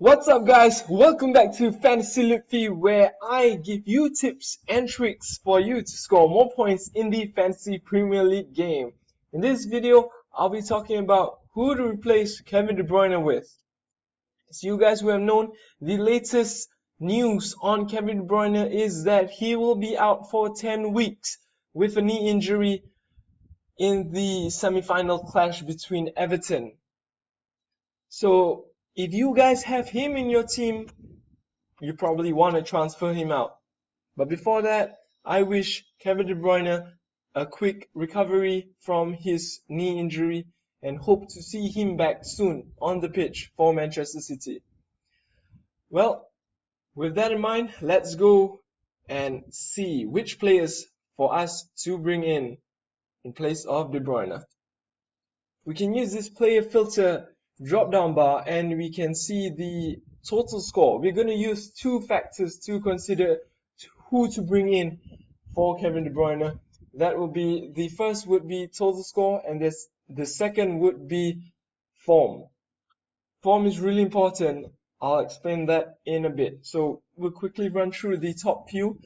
What's up, guys? Welcome back to Fantasy Lipfy, where I give you tips and tricks for you to score more points in the Fantasy Premier League game. In this video, I'll be talking about who to replace Kevin de Bruyne with. As you guys who have known, the latest news on Kevin de Bruyne is that he will be out for 10 weeks with a knee injury in the semi-final clash between Everton. So if you guys have him in your team, you probably want to transfer him out. But before that, I wish Kevin de Bruyne a quick recovery from his knee injury and hope to see him back soon on the pitch for Manchester City. Well, with that in mind, let's go and see which players for us to bring in place of De Bruyne. We can use this player filter drop down bar and we can see the total score. We're going to use two factors to consider who to bring in for Kevin de Bruyne. That will be, the first would be total score, and the second would be form. Form is really important. I'll explain that in a bit. So we'll quickly run through the top few.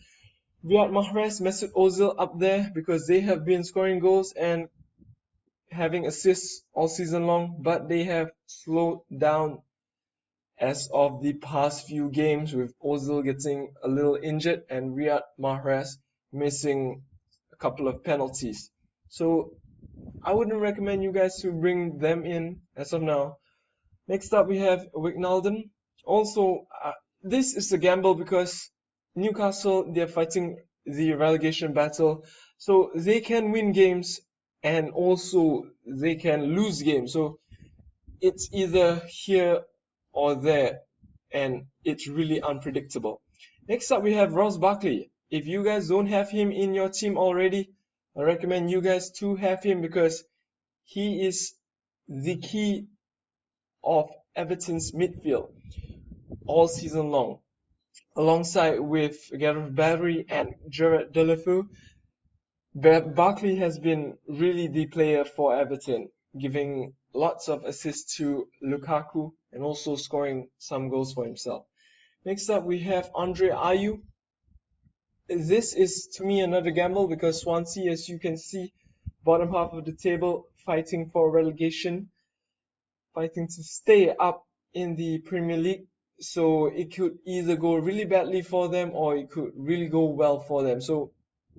Riyad Mahrez, Mesut Ozil up there because they have been scoring goals and having assists all season long, but they have slowed down as of the past few games, with Ozil getting a little injured and Riyad Mahrez missing a couple of penalties. So I wouldn't recommend you guys to bring them in as of now. Next up we have Wijnaldum. Also, this is a gamble because Newcastle, they're fighting the relegation battle, so they can win games and also they can lose games. So it's either here or there, and it's really unpredictable. Next up we have Ross Barkley. If you guys don't have him in your team already, I recommend you guys to have him because he is the key of Everton's midfield all season long, alongside with Gareth Bale and Gerard Deulofeu. Barkley has been really the player for Everton, giving lots of assists to Lukaku and also scoring some goals for himself. Next up we have Andre Ayew. This is to me another gamble because Swansea, as you can see, bottom half of the table, fighting for relegation, fighting to stay up in the Premier League. So it could either go really badly for them or it could really go well for them. So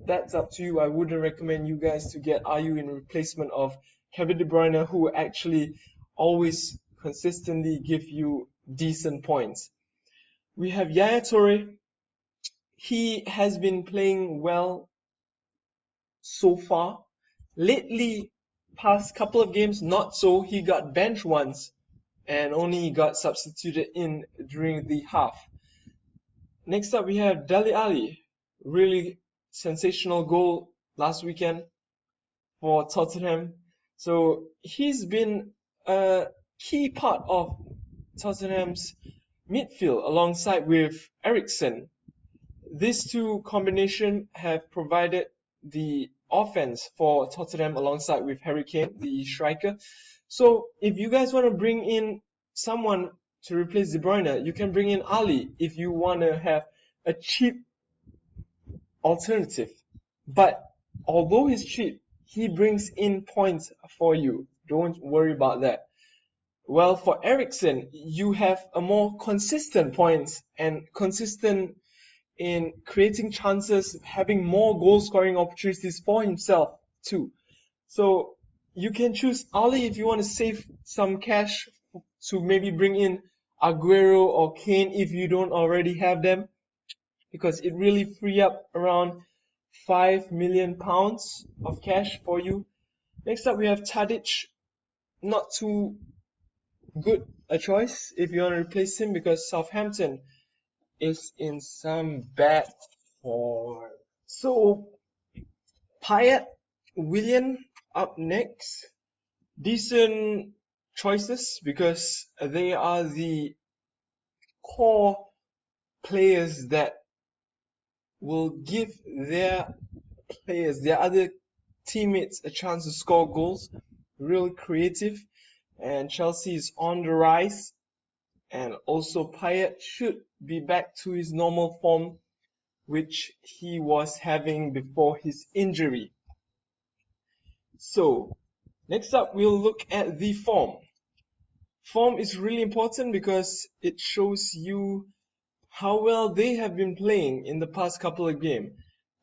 that's up to you. I wouldn't recommend you guys to get Ayew in replacement of Kevin de Bruyne, who actually always consistently give you decent points. We have Yaya Toure. He has been playing well so far. Lately, past couple of games, not so. He got benched once and only got substituted in during the half. Next up, we have Dele Alli. Really sensational goal last weekend for Tottenham. So he's been a key part of Tottenham's midfield alongside with Eriksen. These two combination have provided the offense for Tottenham alongside with Harry Kane, the striker. So if you guys want to bring in someone to replace De Bruyne, you can bring in Ali if you want to have a cheap alternative. But although he's cheap, he brings in points for you. Don't worry about that. Well, for Eriksen, you have a more consistent points and consistent in creating chances, having more goal scoring opportunities for himself too. So you can choose Ali if you want to save some cash to maybe bring in Aguero or Kane if you don't already have them, because it really free up around £5 million of cash for you. Next up we have Tadic. Not too good a choice if you want to replace him because Southampton is in some bad form. So Payet, Willian up next. Decent choices because they are the core players that will give their players, their other teammates, a chance to score goals. Real creative, and Chelsea is on the rise. And also Payet should be back to his normal form, which he was having before his injury. So next up, we'll look at the form. Form is really important because it shows you how well they have been playing in the past couple of games.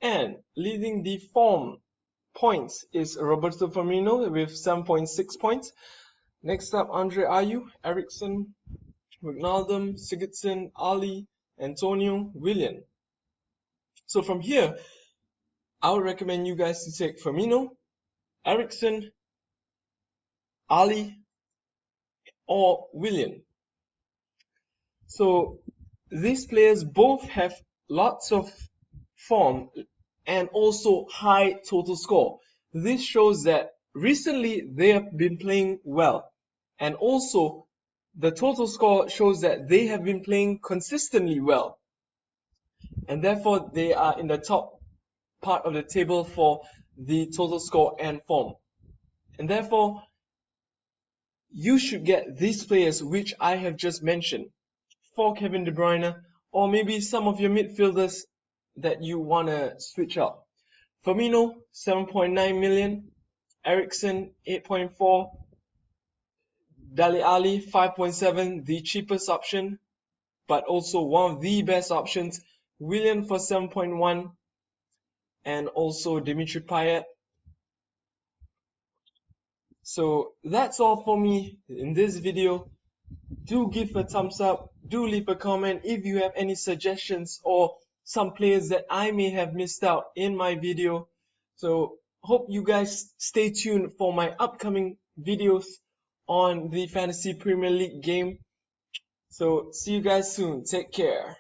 And leading the form points is Roberto Firmino with 7.6 points. Next up, Andre Ayew, Eriksen, Wijnaldum, Sigurdsson, Ali, Antonio, Willian. So from here, I would recommend you guys to take Firmino, Eriksen, Ali, or Willian. So these players both have lots of form and also high total score. This shows that recently they have been playing well, and also the total score shows that they have been playing consistently well, and therefore they are in the top part of the table for the total score and form. And therefore you should get these players which I have just mentioned for Kevin de Bruyne, or maybe some of your midfielders that you want to switch up. Firmino, 7.9 million. Eriksen, 8.4. Dele Alli, 5.7, the cheapest option, but also one of the best options. Willian for 7.1. And also Dimitri Payet. So that's all for me in this video. Do give a thumbs up, do leave a comment if you have any suggestions or some players that I may have missed out in my video. So hope you guys stay tuned for my upcoming videos on the Fantasy Premier League game. So see you guys soon. Take care.